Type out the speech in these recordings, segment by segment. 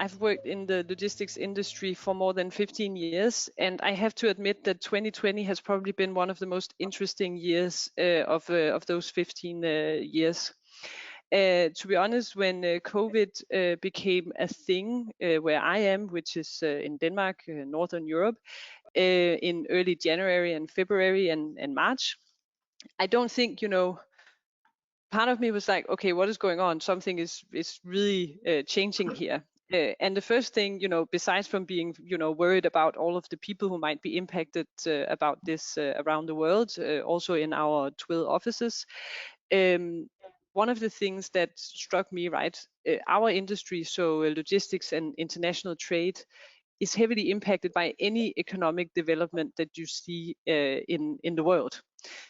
I've worked in the logistics industry for more than 15 years, and I have to admit that 2020 has probably been one of the most interesting years of those 15 years. To be honest, when COVID became a thing where I am, which is in Denmark, Northern Europe, in early January and February and March, I don't think, part of me was like, okay, what is going on? Something is really changing here. And the first thing, besides from being, worried about all of the people who might be impacted about this around the world, also in our Twill offices, one of the things that struck me, right, our industry, so logistics and international trade, is heavily impacted by any economic development that you see in the world.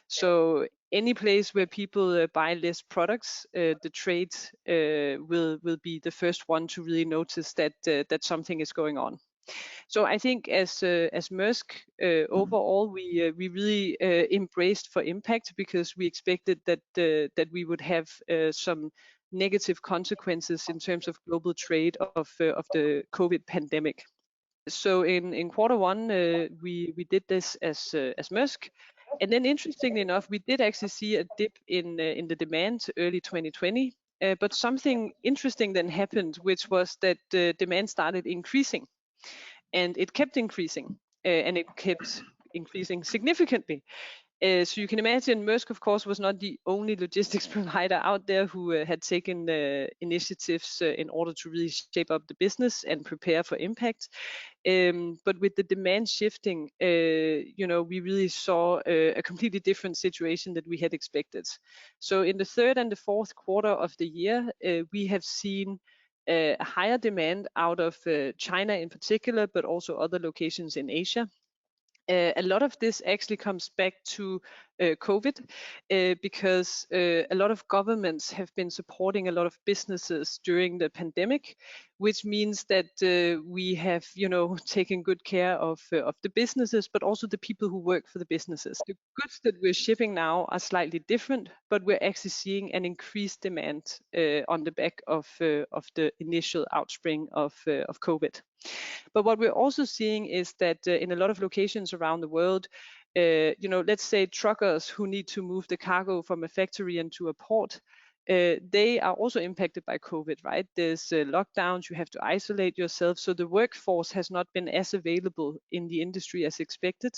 So any place where people buy less products, the trade will be the first one to really notice that something is going on. So I think as Maersk, overall, we really embraced for impact, because we expected that we would have some negative consequences in terms of global trade of the COVID pandemic. So in quarter one, we did this as Maersk. And then interestingly enough, we did actually see a dip in the demand early 2020. But something interesting then happened, which was that the demand started increasing. And it kept increasing, and it kept increasing significantly. So you can imagine Maersk, of course, was not the only logistics provider out there who had taken initiatives in order to really shape up the business and prepare for impact. But with the demand shifting, we really saw a completely different situation that we had expected. So in the third and the fourth quarter of the year, we have seen a higher demand out of China in particular, but also other locations in Asia. A lot of this actually comes back to COVID, because a lot of governments have been supporting a lot of businesses during the pandemic, which means that we have, taken good care of the businesses, but also the people who work for the businesses. The goods that we're shipping now are slightly different, but we're actually seeing an increased demand on the back of the initial outspring of COVID. But what we're also seeing is that in a lot of locations around the world, let's say truckers who need to move the cargo from a factory into a port, they are also impacted by COVID, right? There's lockdowns, you have to isolate yourself. So the workforce has not been as available in the industry as expected.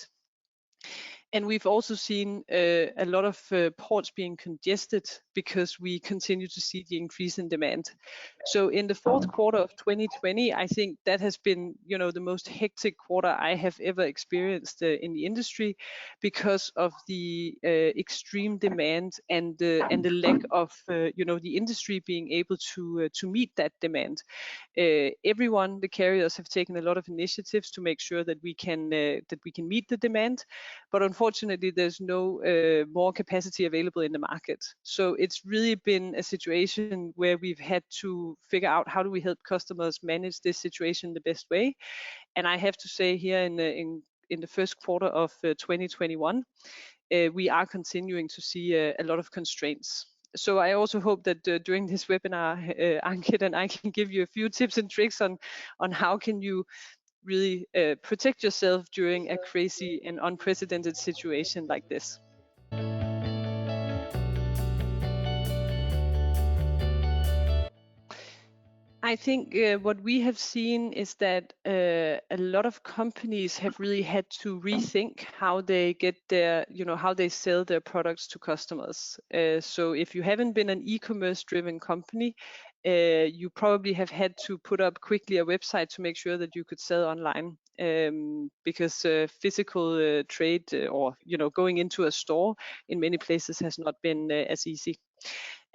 And we've also seen a lot of ports being congested because we continue to see the increase in demand. So in the fourth quarter of 2020, I think that has been, the most hectic quarter I have ever experienced in the industry, because of the extreme demand and the lack of, the industry being able to meet that demand. Everyone, the carriers, have taken a lot of initiatives to make sure that we can meet the demand, but unfortunately, there's no more capacity available in the market. So it's really been a situation where we've had to figure out how do we help customers manage this situation the best way. And I have to say, here in the first quarter of 2021, we are continuing to see a lot of constraints. So I also hope that during this webinar, Ankit and I can give you a few tips and tricks on how can you really protect yourself during a crazy and unprecedented situation like this. I think what we have seen is that a lot of companies have really had to rethink how they get their, how they sell their products to customers. So if you haven't been an e-commerce driven company, you probably have had to put up quickly a website to make sure that you could sell online, because physical trade or going into a store in many places has not been as easy.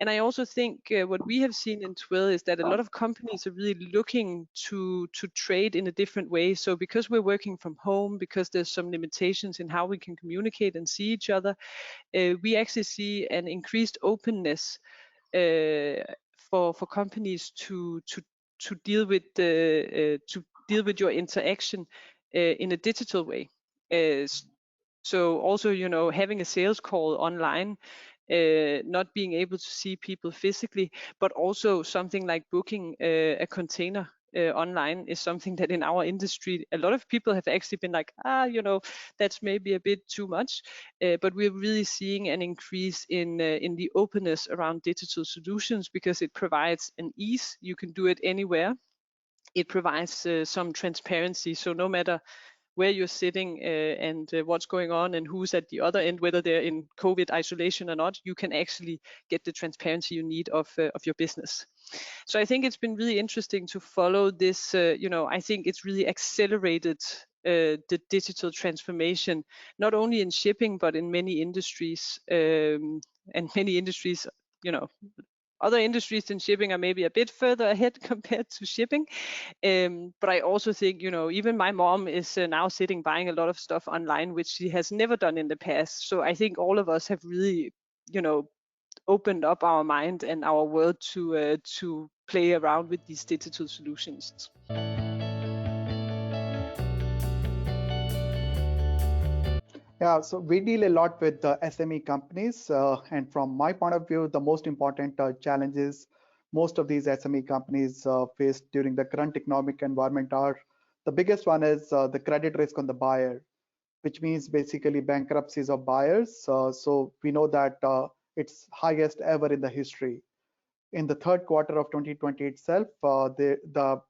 And I also think what we have seen in Twill is that a lot of companies are really looking to trade in a different way. So because we're working from home, because there's some limitations in how we can communicate and see each other, we actually see an increased openness for companies to deal with your interaction in a digital way. So also, having a sales call online, not being able to see people physically, but also something like booking a container online is something that in our industry, a lot of people have actually been like, that's maybe a bit too much. But we're really seeing an increase in the openness around digital solutions because it provides an ease. You can do it anywhere. It provides some transparency. So no matter where you're sitting and what's going on and who's at the other end, whether they're in COVID isolation or not, you can actually get the transparency you need of your business. So I think it's been really interesting to follow this. I think it's really accelerated the digital transformation, not only in shipping, but in many industries. And many industries, other industries than shipping are maybe a bit further ahead compared to shipping. But I also think, even my mom is now sitting buying a lot of stuff online, which she has never done in the past. So I think all of us have really, opened up our mind and our world to play around with these digital solutions. Yeah, so we deal a lot with SME companies, and from my point of view, the most important challenges most of these SME companies face during the current economic environment are the biggest one is the credit risk on the buyer, which means basically bankruptcies of buyers. So we know that it's highest ever in the history. In the third quarter of 2020 itself, the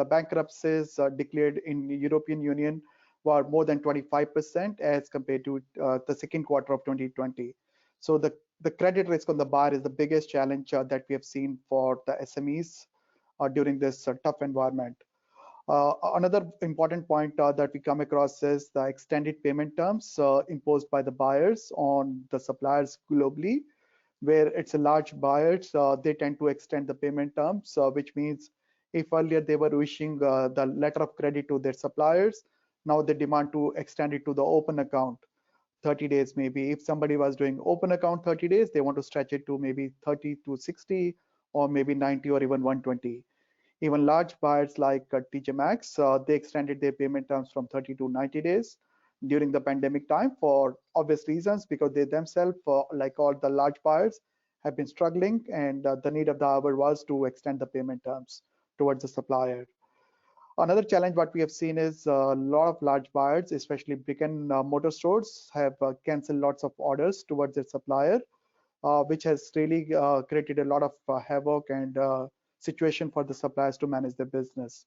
bankruptcies declared in the European Union were more than 25% as compared to the second quarter of 2020. So the credit risk on the buyer is the biggest challenge that we have seen for the SMEs during this tough environment. Another important point that we come across is the extended payment terms imposed by the buyers on the suppliers globally, where it's a large buyers, they tend to extend the payment terms, which means if earlier they were issuing the letter of credit to their suppliers, now they demand to extend it to the open account 30 days maybe. If somebody was doing open account 30 days, they want to stretch it to maybe 30 to 60 or maybe 90 or even 120. Even large buyers like TJ Maxx, they extended their payment terms from 30 to 90 days during the pandemic time for obvious reasons, because they themselves, like all the large buyers, have been struggling, and the need of the hour was to extend the payment terms towards the supplier. Another challenge what we have seen is a lot of large buyers, especially brick and mortar stores, have canceled lots of orders towards their supplier, which has really created a lot of havoc and situation for the suppliers to manage their business.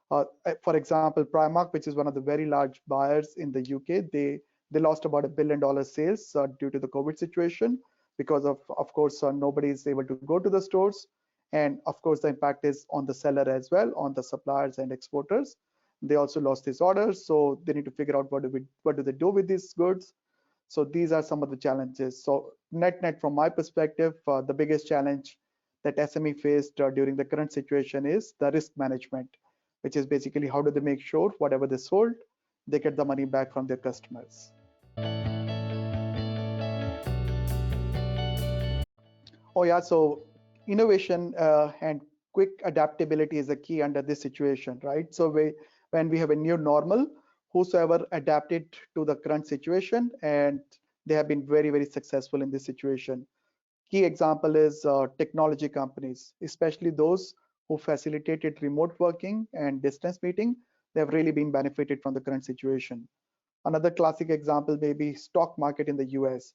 For example, Primark, which is one of the very large buyers in the UK, they lost about $1 billion sales due to the COVID situation because of course, nobody is able to go to the stores. And of course, the impact is on the seller as well, on the suppliers and exporters. They also lost these orders, so they need to figure out what do they do with these goods. So these are some of the challenges. So net from my perspective, the biggest challenge that SME faced during the current situation is the risk management, which is basically how do they make sure whatever they sold, they get the money back from their customers. Oh yeah, so innovation and quick adaptability is a key under this situation, right? So when we have a new normal, whosoever adapted to the current situation, and they have been very, very successful in this situation. Key example is technology companies, especially those who facilitated remote working and distance meeting. They have really been benefited from the current situation. Another classic example may be stock market in the US.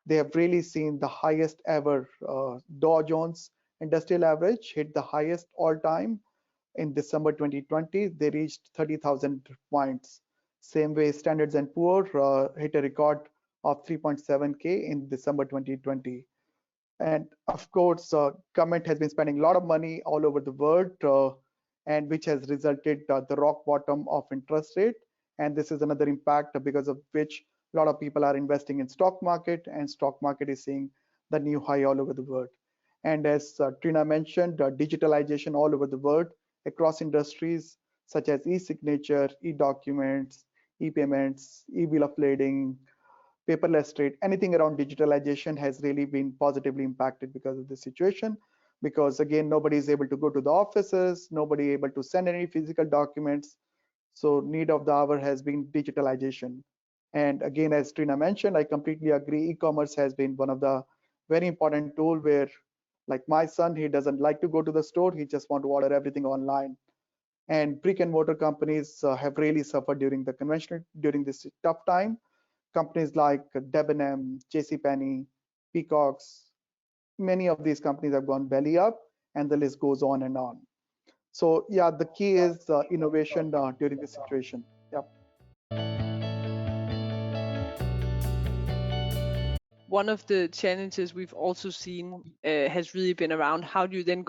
They have really seen the highest ever Dow Jones Industrial Average hit the highest all time in December 2020. They reached 30,000 points. Same way, Standards and Poor hit a record of 3.7K in December 2020. And of course, government has been spending a lot of money all over the world, and which has resulted the rock bottom of interest rate. And this is another impact because of which a lot of people are investing in stock market, and stock market is seeing the new high all over the world. And as Trina mentioned, digitalization all over the world across industries such as e-signature, e-documents, e-payments, e-bill of lading, paperless trade, anything around digitalization has really been positively impacted because of this situation. Because again, nobody is able to go to the offices, nobody able to send any physical documents. So need of the hour has been digitalization. And again, as Trina mentioned, I completely agree. E-commerce has been one of the very important tool where, like my son, he doesn't like to go to the store. He just want to order everything online. And brick and mortar companies have really suffered during this tough time. Companies like Debenham, JCPenney, Peacocks, many of these companies have gone belly up, and the list goes on and on. So yeah, the key is innovation during this situation. Yeah. One of the challenges we've also seen has really been around how do you then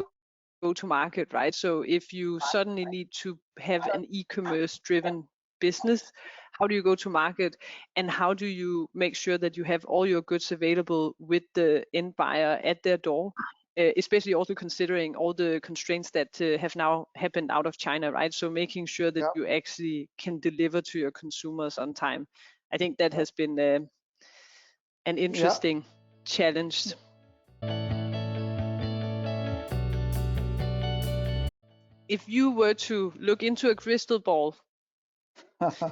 go to market, right? So if you suddenly need to have an e-commerce driven business, how do you go to market, and how do you make sure that you have all your goods available with the end buyer at their door? Especially also considering all the constraints that have now happened out of China, right? So making sure that Yeah. you actually can deliver to your consumers on time. I think that Yeah. has been an Yeah. interesting challenge. If you were to look into a crystal ball,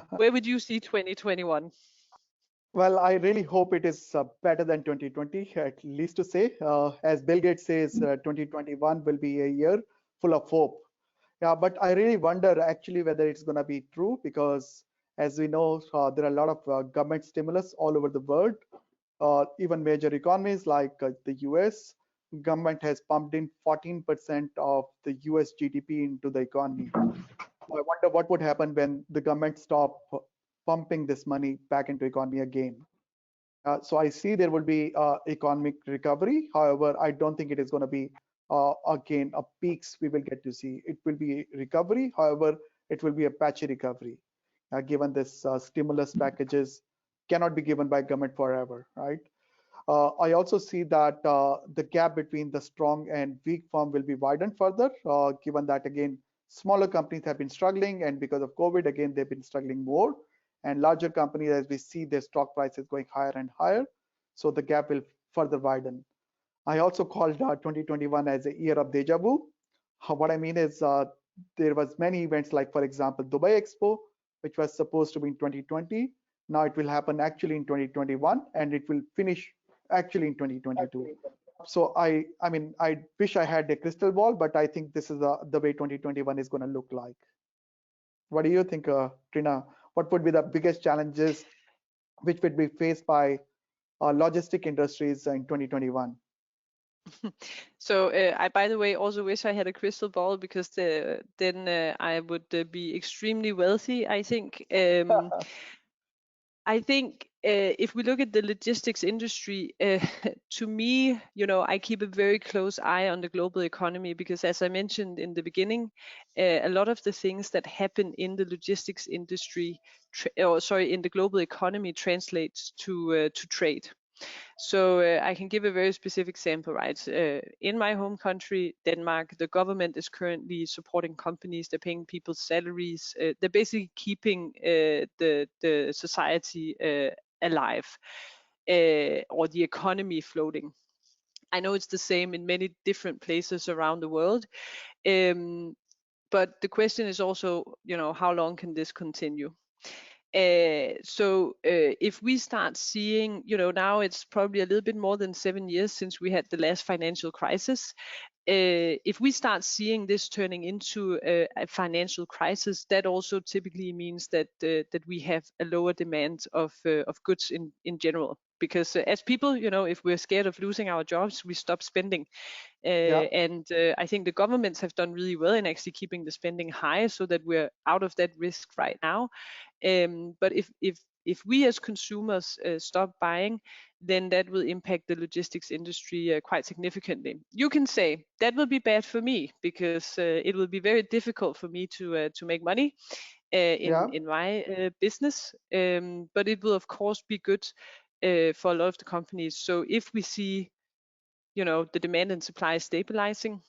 where would you see 2021? Well, I really hope it is better than 2020, at least to say. As Bill Gates says, 2021 will be a year full of hope. Yeah, but I really wonder actually whether it's going to be true because, as we know, there are a lot of government stimulus all over the world. Even major economies like the US, government has pumped in 14% of the US GDP into the economy. I wonder what would happen when the government stop pumping this money back into economy again. So I see there will be economic recovery. However, I don't think it is going to be again a peaks we will get to see. It will be recovery. However, it will be a patchy recovery, given this stimulus packages cannot be given by government forever, right? I also see that the gap between the strong and weak firm will be widened further, given that again, smaller companies have been struggling, and because of COVID, again, they've been struggling more. And larger companies, as we see their stock prices going higher and higher, so the gap will further widen. I also called 2021 as a year of deja vu. What I mean is there was many events like, for example, Dubai Expo, which was supposed to be in 2020. Now it will happen actually in 2021, and it will finish actually in 2022. So I mean, I wish I had a crystal ball, but I think this is the way 2021 is going to look like. What do you think, Trina? What would be the biggest challenges which would be faced by logistic industries in 2021? So I, by the way, also wish I had a crystal ball because then I would be extremely wealthy, I think. I think if we look at the logistics industry, to me, you know, I keep a very close eye on the global economy because, as I mentioned in the beginning, a lot of the things that happen in the logistics industry, in the global economy, translates to trade. So I can give a very specific example, right? In my home country, Denmark, the government is currently supporting companies. They're paying people's salaries. They're basically keeping the society alive or the economy floating. I know it's the same in many different places around the world. But the question is also, you know, how long can this continue? So if we start seeing, you know, now it's probably a little bit more than 7 years since we had the last financial crisis. If we start seeing this turning into a financial crisis, that also typically means that that we have a lower demand of goods in general. Because as people, you know, if we're scared of losing our jobs, we stop spending. Yeah. And I think the governments have done really well in actually keeping the spending high so that we're out of that risk right now. But if we as consumers stop buying, then that will impact the logistics industry quite significantly. You can say that will be bad for me because it will be very difficult for me to make money Yeah. in my business. But it will of course be good for a lot of the companies. So if we see, you know, the demand and supply stabilizing,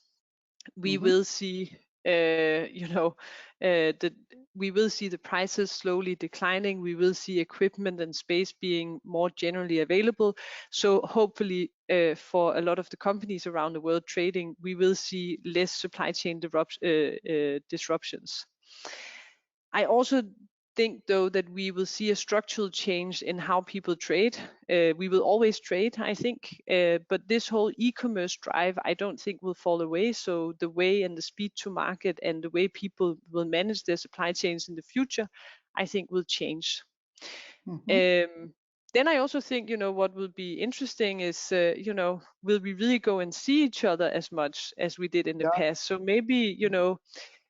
we Mm-hmm. will see you know we will see the prices slowly declining. We will see equipment and space being more generally available. So hopefully for a lot of the companies around the world trading, we will see less supply chain disruptions. I also think, though, that we will see a structural change in how people trade. We will always trade, I think, but this whole e-commerce drive, I don't think will fall away. So the way and the speed to market and the way people will manage their supply chains in the future, I think will change. Then I also think, what will be interesting is, will we really go and see each other as much as we did in the past? So maybe,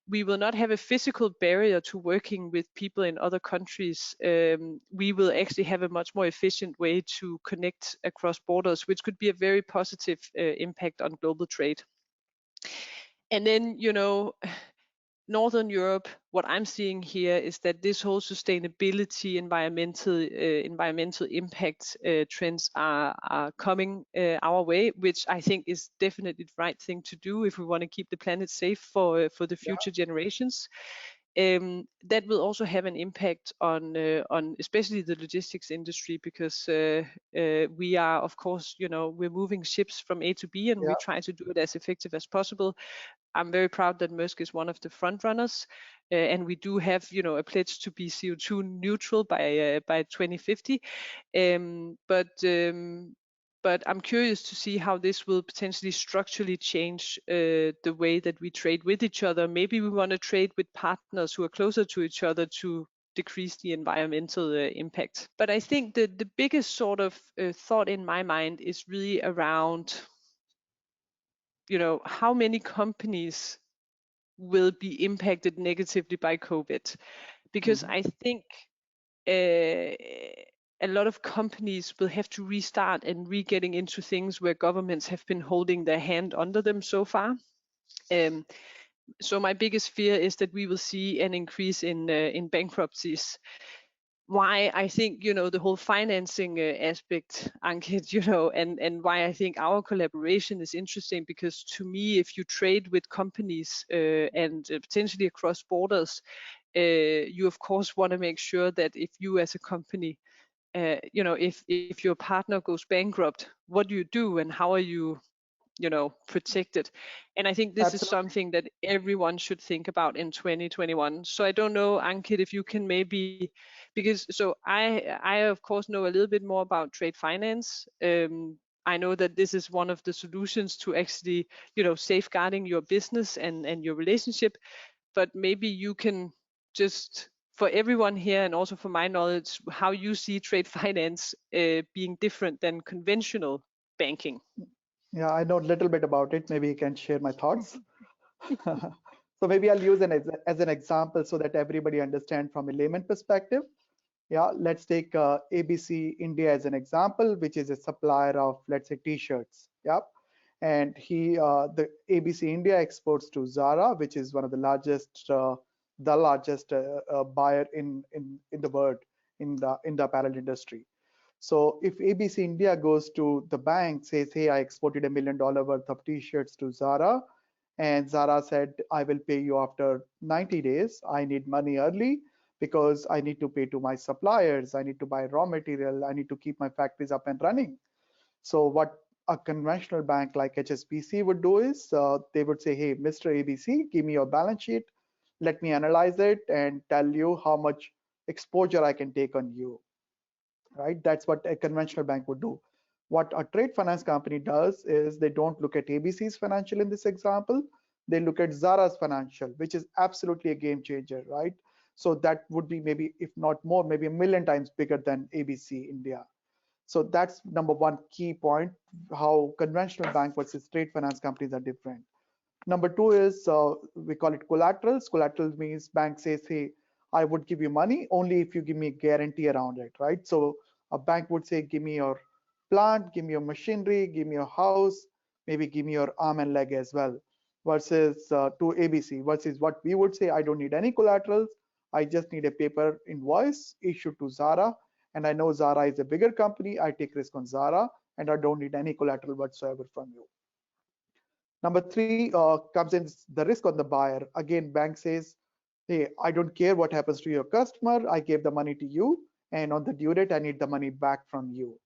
we will not have a physical barrier to working with people in other countries. We will actually have a much more efficient way to connect across borders, which could be a very positive impact on global trade. And then, Northern Europe, what I'm seeing here is that this whole sustainability, environmental impact trends are coming our way, which I think is definitely the right thing to do if we want to keep the planet safe for the future generations. That will also have an impact on especially the logistics industry, because we are, of course, we're moving ships from A to B, and we try to do it as effective as possible. I'm very proud that Maersk is one of the front runners, and we do have, a pledge to be CO2 neutral by 2050. But I'm curious to see how this will potentially structurally change the way that we trade with each other. Maybe we want to trade with partners who are closer to each other to decrease the environmental impact. But I think that the biggest sort of thought in my mind is really around, how many companies will be impacted negatively by COVID? Because I think a lot of companies will have to restart and re-getting into things where governments have been holding their hand under them so far. So my biggest fear is that we will see an increase in bankruptcies. Why I think, the whole financing aspect, Ankit, and why I think our collaboration is interesting, because to me, if you trade with companies and potentially across borders, you of course want to make sure that if you as a company, if your partner goes bankrupt, what do you do and how are you protected? And I think this is something that everyone should think about in 2021. So I don't know, Ankit, if you can maybe, because so I of course know a little bit more about trade finance. I know that this is one of the solutions to actually, safeguarding your business and your relationship, but maybe you can just, for everyone here and also for my knowledge, how you see trade finance being different than conventional banking. Yeah, I know a little bit about it. Maybe you can share my thoughts. So maybe I'll use as an example so that everybody understands from a layman perspective. Yeah, let's take ABC India as an example, which is a supplier of, let's say, t-shirts. Yep. And the ABC India exports to Zara, which is one of the largest buyer in the world in the apparel industry. So if ABC India goes to the bank, says, hey, I exported $1 million worth of t-shirts to Zara, and Zara said, I will pay you after 90 days. I need money early because I need to pay to my suppliers. I need to buy raw material. I need to keep my factories up and running. So what a conventional bank like HSBC would do is they would say, hey, Mr. ABC, give me your balance sheet. Let me analyze it and tell you how much exposure I can take on you. Right? That's what a conventional bank would do. What a trade finance company does is they don't look at ABC's financial in this example. They look at Zara's financial, which is absolutely a game changer, right? So that would be maybe, if not more, maybe 1 million times bigger than ABC India. So that's number one key point, how conventional bank versus trade finance companies are different. Number two is we call it collaterals. Collateral means bank says, hey, I would give you money only if you give me a guarantee around it, right? So a bank would say, give me your plant, give me your machinery, give me your house, maybe give me your arm and leg as well. Versus to ABC, versus what we would say, I don't need any collaterals. I just need a paper invoice issued to Zara. And I know Zara is a bigger company. I take risk on Zara and I don't need any collateral whatsoever from you. Number three comes in the risk on the buyer. Again, bank says, hey, I don't care what happens to your customer. I gave the money to you, and on the due date, I need the money back from you.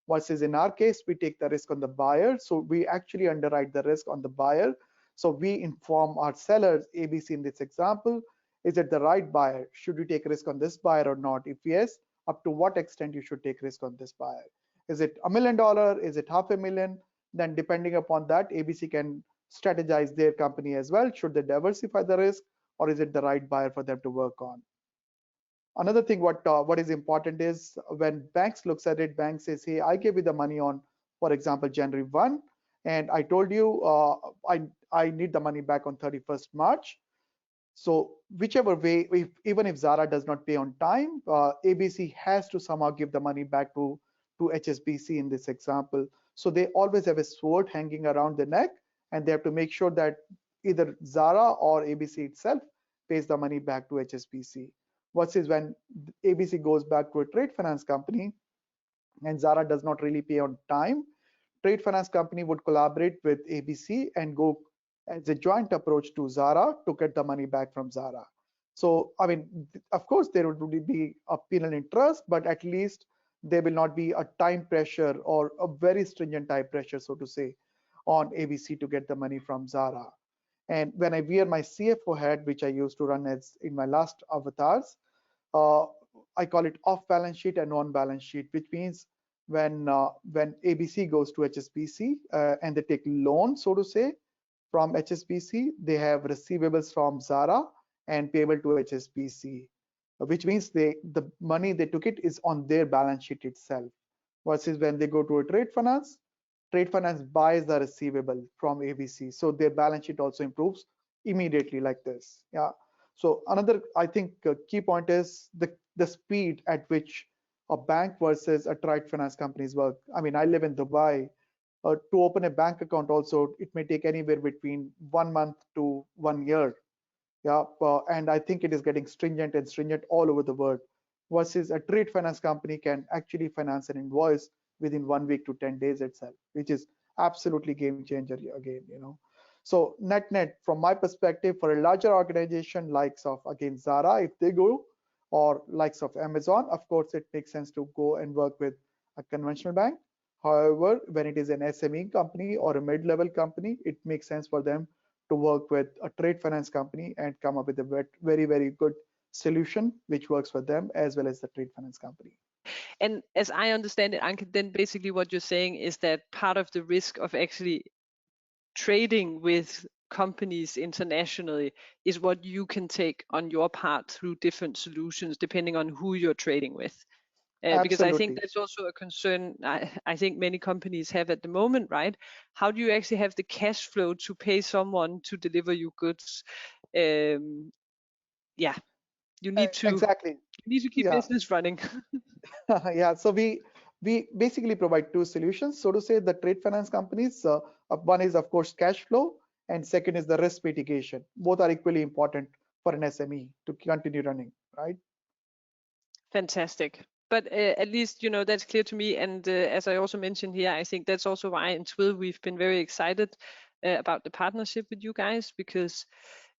Versus in our case, we take the risk on the buyer. So we actually underwrite the risk on the buyer. So we inform our sellers, ABC in this example, Is it the right buyer? Should you take risk on this buyer or not? If yes, up to what extent you should take risk on this buyer? Is it $1 million? Is it $500,000? Then depending upon that, ABC can strategize their company as well. Should they diversify the risk, or is it the right buyer for them to work on? Another thing, what is important is when banks looks at it, bank says, hey, I gave you the money on, for example, January 1, and I told you I need the money back on 31st March. So whichever way, even if Zara does not pay on time, ABC has to somehow give the money back to HSBC in this example. So they always have a sword hanging around the neck, and they have to make sure that either Zara or ABC itself pays the money back to HSBC. Versus when ABC goes back to a trade finance company and Zara does not really pay on time, trade finance company would collaborate with ABC and go as a joint approach to Zara to get the money back from Zara. So, I mean, of course, there would be a penal interest, but at least there will not be a time pressure or a very stringent time pressure, so to say, on ABC to get the money from Zara. And when I wear my CFO hat, which I used to run as in my last avatars, uh, I call it off balance sheet and on balance sheet, which means when ABC goes to HSBC and they take loan, so to say, from HSBC, they have receivables from Zara and payable to HSBC, which means the money they took it is on their balance sheet itself. Versus when they go to a trade finance buys the receivable from ABC, so their balance sheet also improves immediately like this. Yeah. So another, I think, key point is the speed at which a bank versus a trade finance companies work. I mean, I live in Dubai. To open a bank account also, it may take anywhere between 1 month to 1 year. Yeah, and I think it is getting stringent and stringent all over the world. Versus a trade finance company can actually finance an invoice within 1 week to 10 days itself, which is absolutely game changer again, you know. So net, from my perspective, for a larger organization likes of, again, Zara, if they go, or likes of Amazon, of course, it makes sense to go and work with a conventional bank. However, when it is an SME company or a mid-level company, it makes sense for them to work with a trade finance company and come up with a very, very good solution which works for them as well as the trade finance company. And as I understand it, Ankit, then basically what you're saying is that part of the risk of actually trading with companies internationally is what you can take on your part through different solutions depending on who you're trading with. Because I think that's also a concern I think many companies have at the moment, right? How do you actually have the cash flow to pay someone to deliver you goods? Yeah, you need to keep business running. Yeah, so we basically provide two solutions. So to say, the trade finance companies, one is of course cash flow, and second is the risk mitigation. Both are equally important for an SME to continue running, right? Fantastic. But at least, you know, that's clear to me. And as I also mentioned here, I think that's also why in Twill we've been very excited about the partnership with you guys, because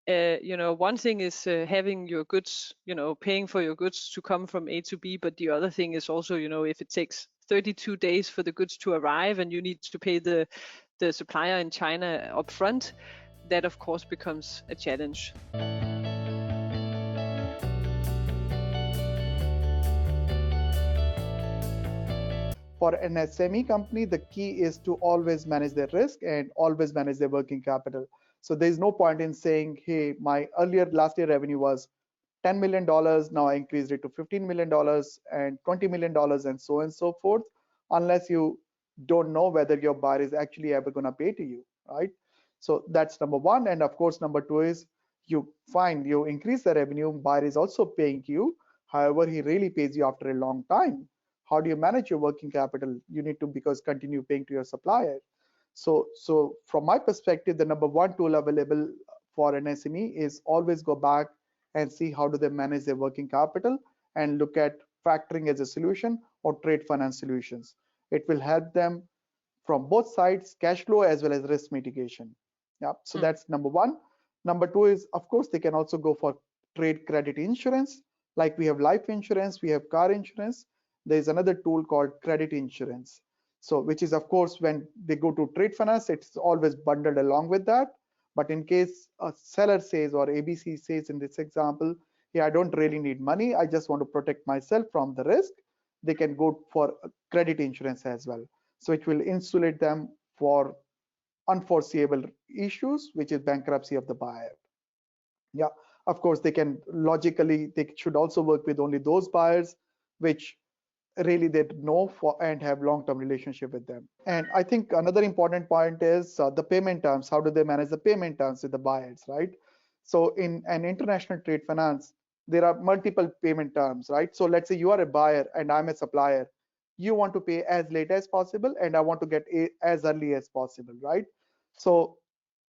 you know, one thing is having your goods, you know, paying for your goods to come from A to B, but the other thing is also, you know, if it takes 32 days for the goods to arrive and you need to pay the supplier in China upfront, that of course becomes a challenge. For an SME company, the key is to always manage their risk and always manage their working capital. So there's no point in saying, hey, my last year revenue was $10 million, now I increased it to $15 million and $20 million and so on and so forth, unless you don't know whether your buyer is actually ever going to pay to you, right? So that's number one. And of course, number two is you increase the revenue, buyer is also paying you. However, he really pays you after a long time. How do you manage your working capital? You need to, because continue paying to your supplier. So from my perspective, the number one tool available for an SME is always go back and see how do they manage their working capital and look at factoring as a solution or trade finance solutions. It will help them from both sides, cash flow as well as risk mitigation. Yeah, so that's number one. Number two is, of course, they can also go for trade credit insurance. Like we have life insurance, we have car insurance. There's another tool called credit insurance. So which is, of course, when they go to trade finance, it's always bundled along with that. But in case a seller says, or ABC says in this example, hey, I don't really need money, I just want to protect myself from the risk, they can go for credit insurance as well. So it will insulate them for unforeseeable issues, which is bankruptcy of the buyer. Yeah, of course, they can logically, they should also work with only those buyers which really they know for and have long-term relationship with them. And I think another important point is the payment terms. How do they manage the payment terms with the buyers, right? So in an international trade finance, there are multiple payment terms, right? So let's say you are a buyer and I'm a supplier. You want to pay as late as possible and I want to get as early as possible, right? So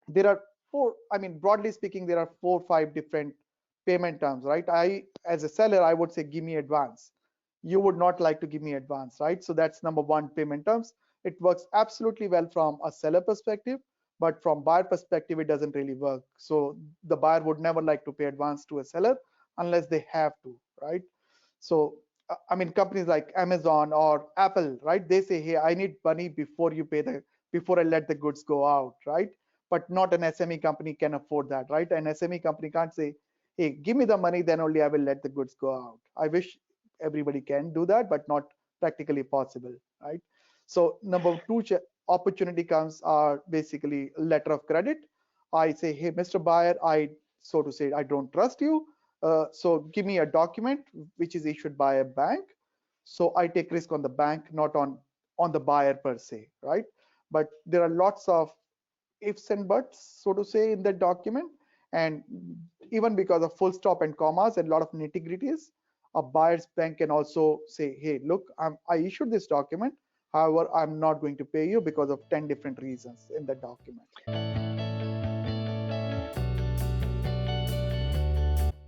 there are four, I mean, broadly speaking, there are 4 or 5 different payment terms, right? As a seller, I would say, give me advance. You would not like to give me advance, right? So that's number one, payment terms. It works absolutely well from a seller perspective, but from buyer perspective, it doesn't really work. So the buyer would never like to pay advance to a seller unless they have to, right? So, I mean, companies like Amazon or Apple, right? They say, hey, I need money before I let the goods go out, right? But not an SME company can afford that, right? An SME company can't say, hey, give me the money, then only I will let the goods go out. I wish everybody can do that, but not practically possible, right? So number two opportunity comes are basically letter of credit. I say, hey, Mr. Buyer, I so to say, I don't trust you. So give me a document which is issued by a bank. So I take risk on the bank, not on the buyer per se, right? But there are lots of ifs and buts, so to say, in that document. And even because of full stop and commas and a lot of nitty-gritties, a buyer's bank can also say, hey, look, I issued this document. However, I'm not going to pay you because of 10 different reasons in the document.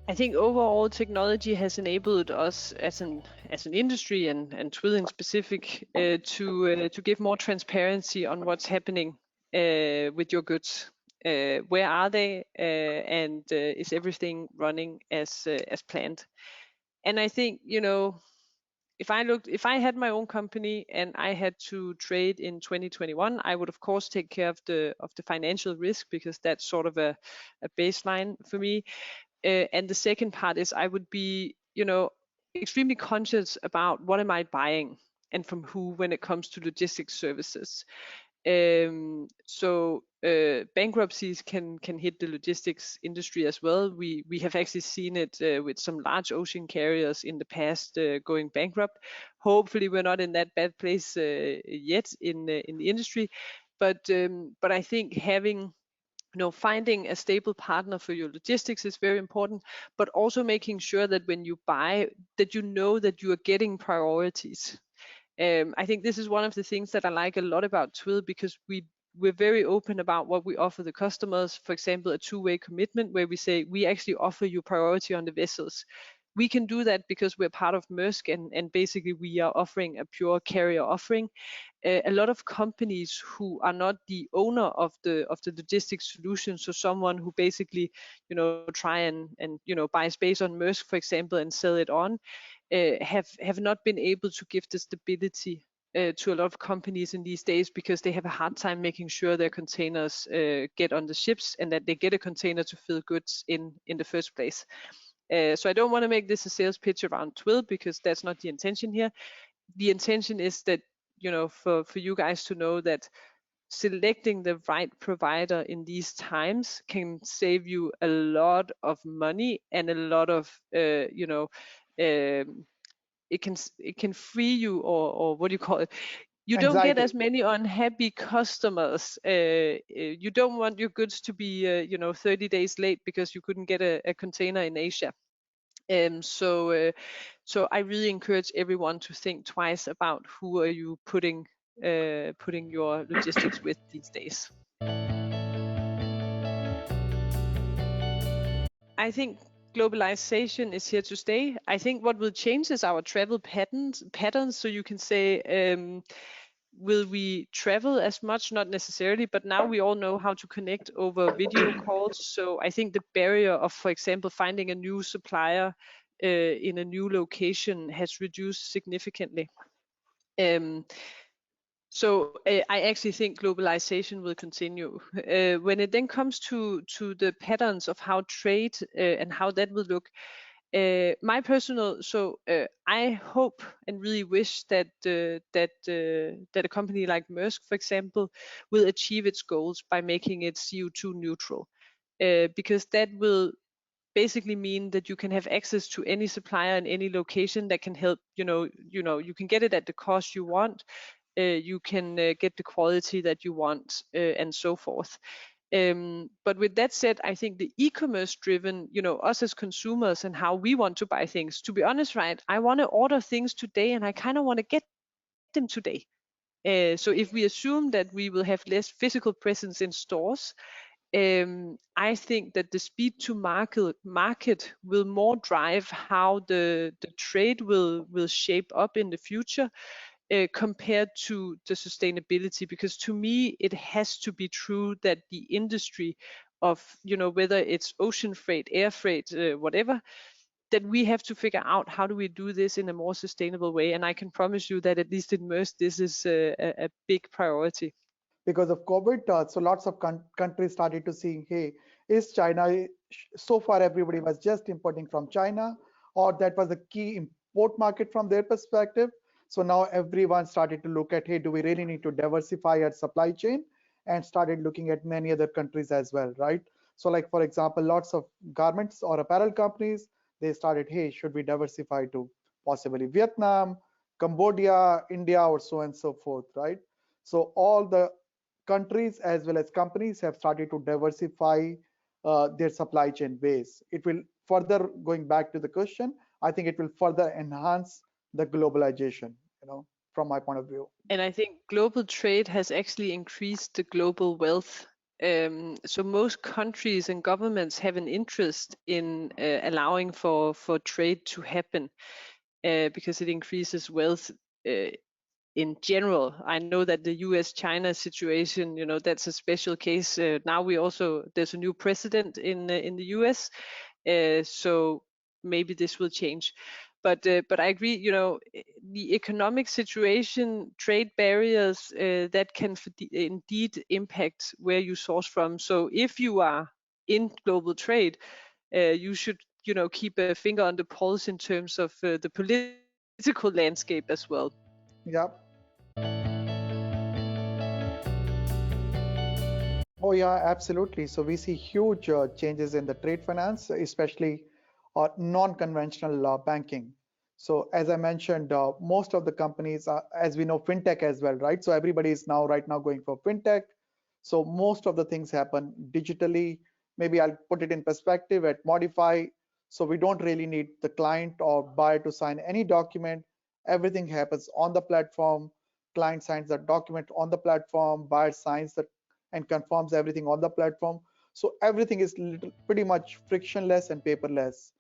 I think overall technology has enabled us as an industry and Twill in specific to give more transparency on what's happening with your goods. Where are they, and is everything running as planned? And I think, you know, if I had my own company and I had to trade in 2021, I would of course take care of the financial risk, because that's sort of a baseline for me. And the second part is I would be, you know, extremely conscious about what am I buying and from who when it comes to logistics services. So bankruptcies can hit the logistics industry as well. We have actually seen it with some large ocean carriers in the past going bankrupt. Hopefully we're not in that bad place yet in the industry, but I think having, you know, finding a stable partner for your logistics is very important, but also making sure that when you buy, that you know that you are getting priorities. I think this is one of the things that I like a lot about Twill, because we're very open about what we offer the customers. For example, a two-way commitment where we say we actually offer you priority on the vessels. We can do that because we're part of Maersk, and basically we are offering a pure carrier offering. A lot of companies who are not the owner of the logistics solution, so someone who basically, you know, try and you know, buy space on Maersk, for example, and sell it on, have not been able to give the stability to a lot of companies in these days, because they have a hard time making sure their containers get on the ships and that they get a container to fill goods in the first place. So I don't want to make this a sales pitch around Twill, because that's not the intention here. The intention is that, you know, for you guys to know that selecting the right provider in these times can save you a lot of money and a lot of you know, it can free you, or what do you call it, you don't get Anxiety. as many unhappy customers. You don't want your goods to be you know, 30 days late because you couldn't get a container in Asia. So I really encourage everyone to think twice about who are you putting your logistics with these days. I think globalization is here to stay. I think what will change is our travel patterns. So you can say, will we travel as much? Not necessarily, but now we all know how to connect over video calls. So I think the barrier of, for example, finding a new supplier in a new location has reduced significantly. So I actually think globalization will continue. When it then comes to the patterns of how trade and how that will look, my personal, I hope and really wish that that a company like Maersk, for example, will achieve its goals by making it CO2 neutral, because that will basically mean that you can have access to any supplier in any location that can help. You can get it at the cost you want. You can get the quality that you want, and so forth. But with that said, I think the e-commerce driven, us as consumers and how we want to buy things, to be honest, right, I want to order things today and I kind of want to get them today. So if we assume that we will have less physical presence in stores, I think that the speed to market will more drive how the trade will shape up in the future, compared to the sustainability. Because to me, it has to be true that the industry of, whether it's ocean freight, air freight, whatever, that we have to figure out how do we do this in a more sustainable way. And I can promise you that at least in Maersk, this is a big priority. Because of COVID. So lots of countries started to see, hey, is China, so far everybody was just importing from China, or that was a key import market from their perspective. So now everyone started to look at, hey, do we really need to diversify our supply chain, and started looking at many other countries as well, right? So like, for example, lots of garments or apparel companies, they started, hey, should we diversify to possibly Vietnam, Cambodia, India, or so and so forth, right? So all the countries as well as companies have started to diversify their supply chain base. It will further, going back to the question, I think it will further enhance the globalization, from my point of view. And I think global trade has actually increased the global wealth. So most countries and governments have an interest in allowing for trade to happen, because it increases wealth in general. I know that the US-China situation, that's a special case. Now there's a new president in the US, so maybe this will change. But I agree, the economic situation, trade barriers, that can indeed impact where you source from. So if you are in global trade, you should, keep a finger on the pulse in terms of the political landscape as well. Yeah. Oh yeah, absolutely. So we see huge changes in the trade finance, especially non-conventional banking. So as I mentioned, most of the companies, as we know, fintech as well, right? So everybody is right now going for fintech. So most of the things happen digitally. Maybe I'll put it in perspective at MODIFI. So we don't really need the client or buyer to sign any document. Everything happens on the platform. Client signs the document on the platform, buyer signs the and confirms everything on the platform. So everything is pretty much frictionless and paperless.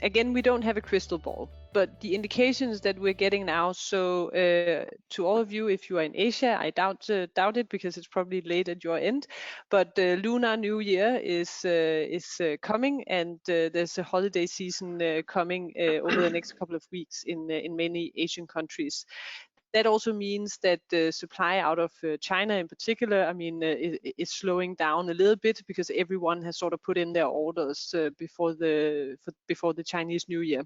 Again, we don't have a crystal ball, but the indications that we're getting now. So to all of you, if you are in Asia, I doubt it, because it's probably late at your end. But the Lunar New Year is coming, and there's a holiday season coming over the next couple of weeks in many Asian countries. That also means that the supply out of China in particular, is slowing down a little bit, because everyone has sort of put in their orders before the Chinese New Year.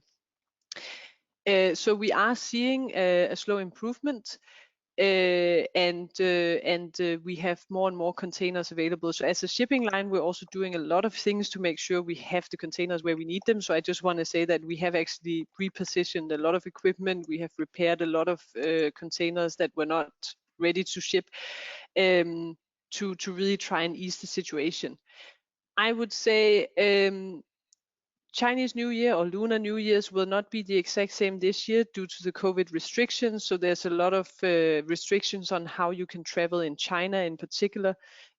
So we are seeing a slow improvement, and we have more and more containers available. So as a shipping line, we're also doing a lot of things to make sure we have the containers where we need them. So I just want to say that we have actually repositioned a lot of equipment. We have repaired a lot of containers that were not ready to ship, to really try and ease the situation. I would say Chinese New Year or Lunar New Year's will not be the exact same this year due to the COVID restrictions. So there's a lot of restrictions on how you can travel in China in particular.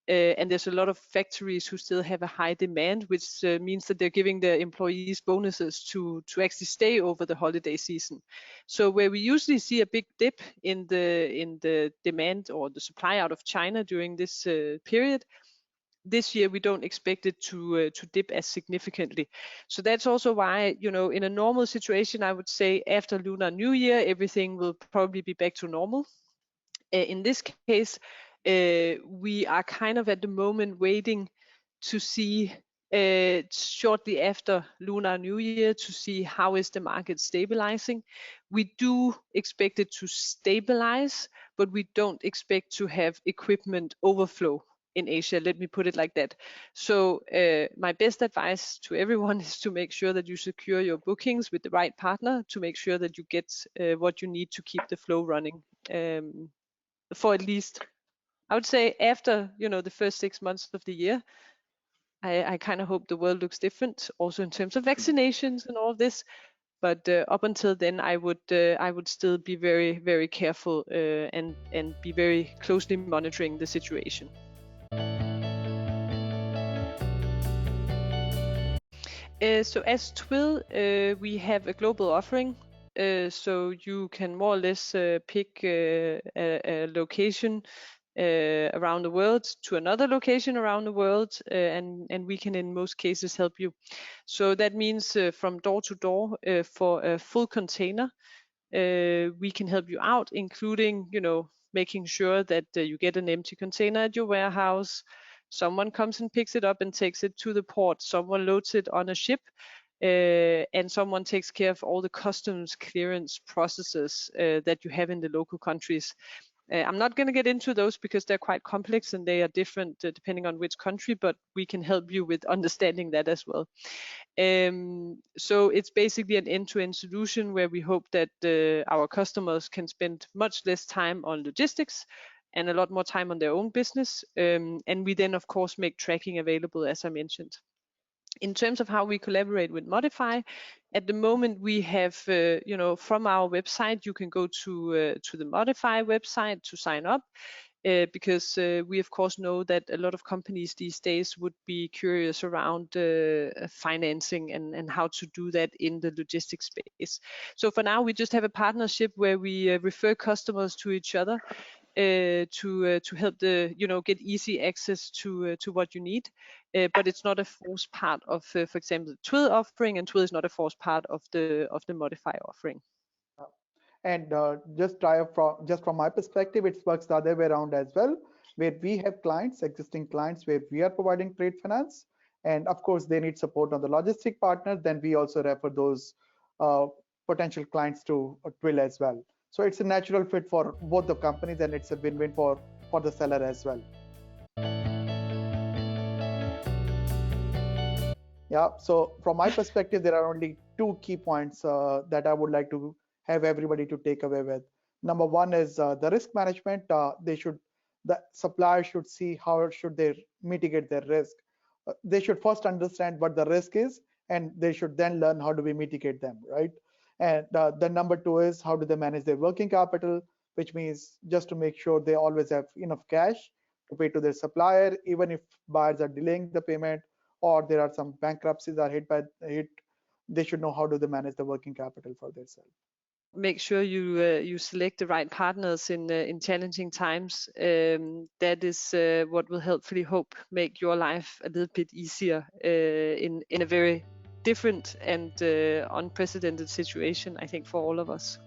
And there's a lot of factories who still have a high demand, which means that they're giving their employees bonuses to actually stay over the holiday season. So where we usually see a big dip in the demand or the supply out of China during this period, this year we don't expect it to dip as significantly. So that's also why, you know, in a normal situation, I would say after Lunar New Year, everything will probably be back to normal. In this case, we are kind of at the moment waiting to see shortly after Lunar New Year to see how is the market stabilizing. We do expect it to stabilize, but we don't expect to have equipment overflow in Asia. Let me put it like that. So my best advice to everyone is to make sure that you secure your bookings with the right partner to make sure that you get what you need to keep the flow running. For at least, I would say after, you know, the first 6 months of the year. I kind of hope the world looks different also in terms of vaccinations and all of this. But up until then, I would still be very, very careful and be very closely monitoring the situation. So as Twill, we have a global offering. So you can more or less pick a location around the world to another location around the world, and we can in most cases help you. So that means from door to door for a full container, we can help you out, including, you know, making sure that you get an empty container at your warehouse. Someone comes and picks it up and takes it to the port. Someone loads it on a ship, and someone takes care of all the customs clearance processes that you have in the local countries. I'm not going to get into those because they're quite complex and they are different depending on which country, but we can help you with understanding that as well. So it's basically an end-to-end solution where we hope that our customers can spend much less time on logistics and a lot more time on their own business. And we then, of course, make tracking available, as I mentioned. In terms of how we collaborate with MODIFI, at the moment we have, you know, from our website, you can go to the MODIFI website to sign up. Because we of course know that a lot of companies these days would be curious around financing and how to do that in the logistics space. So for now, we just have a partnership where we refer customers to each other to help the, you know, get easy access to what you need. But it's not a forced part of, for example, the Twill offering, and Twill is not a forced part of the MODIFI offering. And just from my perspective, it works the other way around as well, where we have clients, existing clients, where we are providing trade finance, and of course they need support on the logistic partner. Then we also refer those potential clients to Twill as well. So it's a natural fit for both the companies, and it's a win-win for the seller as well. Yeah. So from my perspective, there are only two key points that I would like to have everybody to take away with. Number one is the risk management. The supplier should see how should they mitigate their risk. They should first understand what the risk is, and they should then learn how do we mitigate them, right? And the number two is how do they manage their working capital, which means just to make sure they always have enough cash to pay to their supplier, even if buyers are delaying the payment or there are some bankruptcies are hit, they should know how do they manage the working capital for themselves. Make sure you select the right partners in challenging times. That is what will hopefully make your life a little bit easier in a very different and unprecedented situation, I think, for all of us.